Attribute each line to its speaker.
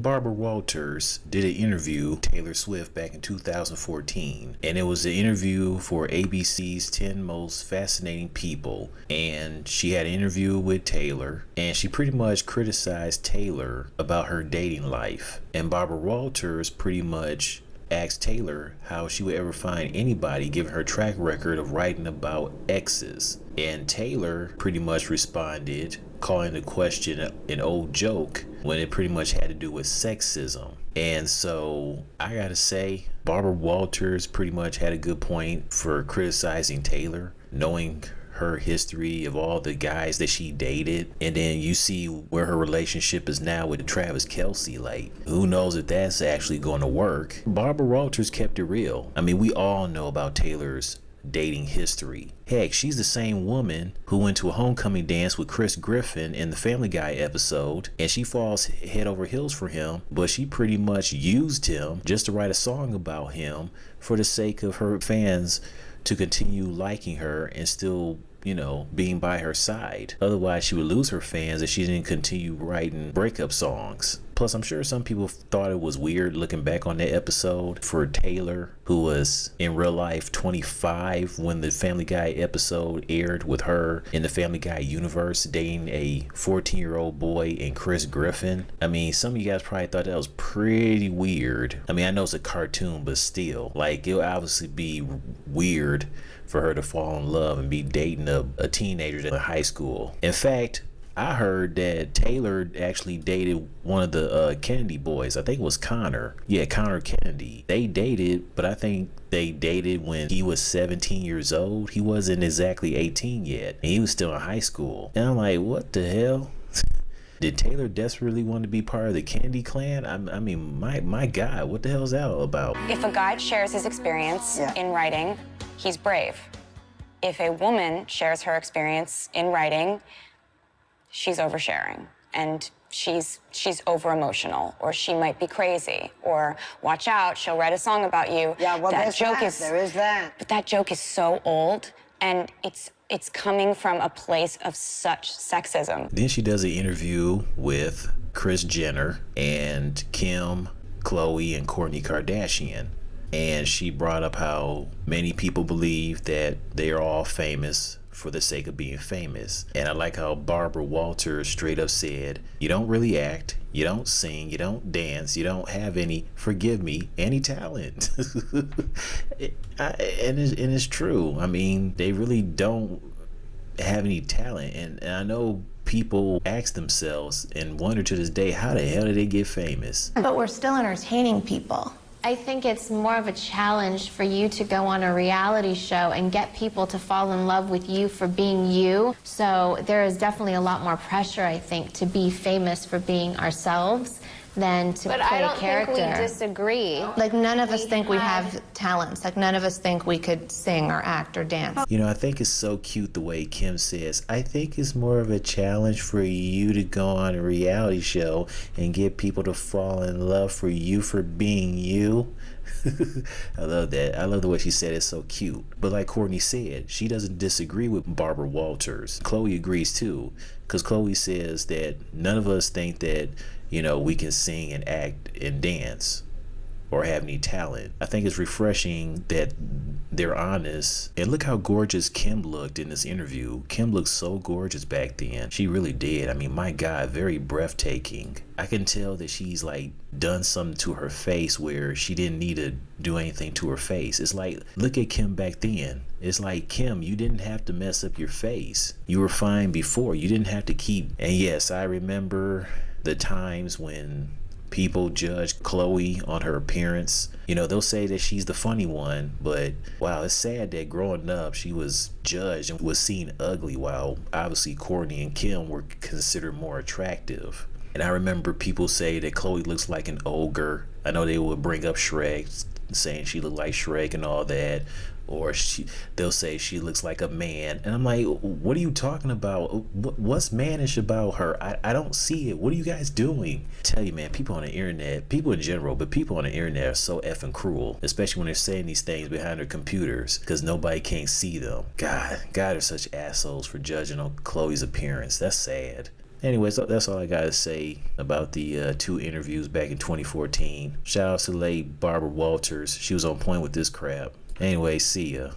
Speaker 1: Barbara Walters did an interview with Taylor Swift back in 2014, and it was an interview for ABC's 10 Most Fascinating People, and she had an interview with Taylor, and she pretty much criticized Taylor about her dating life, and Barbara Walters pretty much asked Taylor how she would ever find anybody given her track record of writing about exes, and Taylor pretty much responded, calling the question an old joke when it pretty much had to do with sexism. And so I gotta say, Barbara Walters pretty much had a good point for criticizing Taylor, knowing her history of all the guys that she dated, and then you see where her relationship is now with Travis Kelce. Like, who knows if that's actually going to work. Barbara Walters kept it real. I mean, we all know about Taylor's dating history. Heck, she's the same woman who went to a homecoming dance with Chris Griffin in the Family Guy episode, and she falls head over heels for him, but she pretty much used him just to write a song about him for the sake of her fans to continue liking her and still, you know, being by her side. Otherwise, she would lose her fans if she didn't continue writing breakup songs. Plus, I'm sure some people thought it was weird looking back on that episode for Taylor, who was in real life 25 when the Family Guy episode aired, with her in the Family Guy universe dating a 14-year-old boy and Chris Griffin. I mean, some of you guys probably thought that was pretty weird. I mean, I know it's a cartoon, but still, like, it'll obviously be weird for her to fall in love and be dating a teenager in high school. In fact, I heard that Taylor actually dated one of the Kennedy boys. I think it was Connor. Yeah, Connor Kennedy. They dated, but I think they dated when he was 17 years old. He wasn't exactly 18 yet, and he was still in high school. And I'm like, what the hell? Did Taylor desperately want to be part of the Kennedy clan? I mean, my God, what the hell is that all about?
Speaker 2: If a guy shares his experience in writing, he's brave. If a woman shares her experience in writing, she's oversharing, and she's over-emotional, or she might be crazy, or watch out, she'll write a song about you.
Speaker 3: Yeah, well, there is that.
Speaker 2: But that joke is so old, and it's coming from a place of such sexism.
Speaker 1: Then she does an interview with Kris Jenner and Kim, Khloe, and Kourtney Kardashian. And she brought up how many people believe that they are all famous for the sake of being famous. And I like how Barbara Walters straight up said, you don't really act, you don't sing, you don't dance, you don't have any, forgive me, any talent. And it's true. I mean, they really don't have any talent. And I know people ask themselves and wonder to this day, how the hell did they get famous?
Speaker 4: But we're still entertaining people.
Speaker 5: I think it's more of a challenge for you to go on a reality show and get people to fall in love with you for being you. So there is definitely a lot more pressure, I think, to be famous for being ourselves than to play a character.
Speaker 6: But I don't think we disagree.
Speaker 4: Like, none of us think we have talents. Like, none of us think we could sing or act or dance.
Speaker 1: You know, I think it's so cute the way Kim says, I think it's more of a challenge for you to go on a reality show and get people to fall in love for you for being you. I love that. I love the way she said it's so cute. But like Kourtney said, she doesn't disagree with Barbara Walters. Khloe agrees too, because Khloe says that none of us think that, you know, we can sing and act and dance or have any talent. I think it's refreshing that they're honest. And look how gorgeous Kim looked in this interview. Kim looked so gorgeous back then. She really did. I mean, my God, very breathtaking. I can tell that she's like done something to her face where she didn't need to do anything to her face. It's like, look at Kim back then. It's like, Kim, you didn't have to mess up your face. You were fine before. You didn't have to keep. And yes, I remember the times when people judge Khloe on her appearance. You know, they'll say that she's the funny one, but wow, it's sad that growing up she was judged and was seen ugly, while obviously Kourtney and Kim were considered more attractive. And I remember people say that Khloe looks like an ogre. I know they would bring up Shrek, saying she looked like Shrek and all that, or they'll say she looks like a man, and I'm like, what are you talking about? What's mannish about her? I don't see it. What are you guys doing? I tell you, man, people on the internet, people in general, but people on the internet are so effing cruel, especially when they're saying these things behind their computers because nobody can't see them. God are such assholes for judging on Khloe's appearance. That's sad. Anyways, that's all I gotta say about the 2 interviews back in 2014. Shout out to late Barbara Walters. She was on point with this crap. Anyway, see ya.